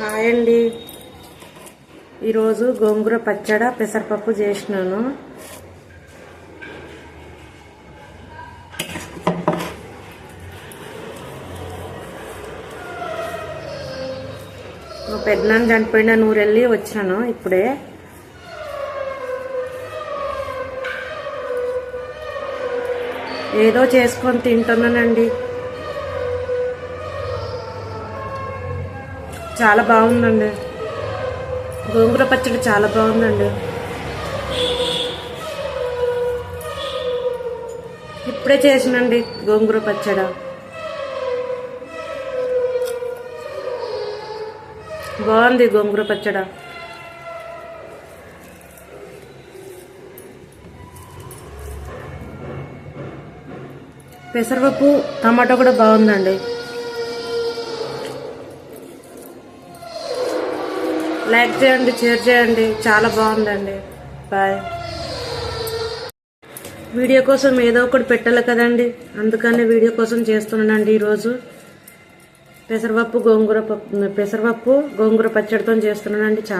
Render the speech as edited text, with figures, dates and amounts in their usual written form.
Hi అండి. ఈరోజు గోంగూర పచ్చడి పెసరపప్పు చేసినాను. మా పెద్దనాన్న చనిపోయిన నూరెళ్ళి వచ్చినాను ఇప్పుడే. ఏదో చేసుకొని తింటున్నానండి. చాలా బాగుందండి. గోంగూర పచ్చడి చాలా బాగుందండి. ఇప్పుడే చేసినండి గోంగూర పచ్చడి. బాగుంది గోంగూర పచ్చడి. పెసరపప్పు టమాటో కూడా బాగుందండి. లైక్ చేయండి, షేర్ చేయండి. చాలా బాగుందండి. బాయ్. వీడియో కోసం ఏదో ఒకటి పెట్టాలి కదండి, అందుకని వీడియో కోసం చేస్తున్నానండి. ఈరోజు పెసరపప్పు గోంగూర పచ్చడితో చేస్తున్నానండి. చాలా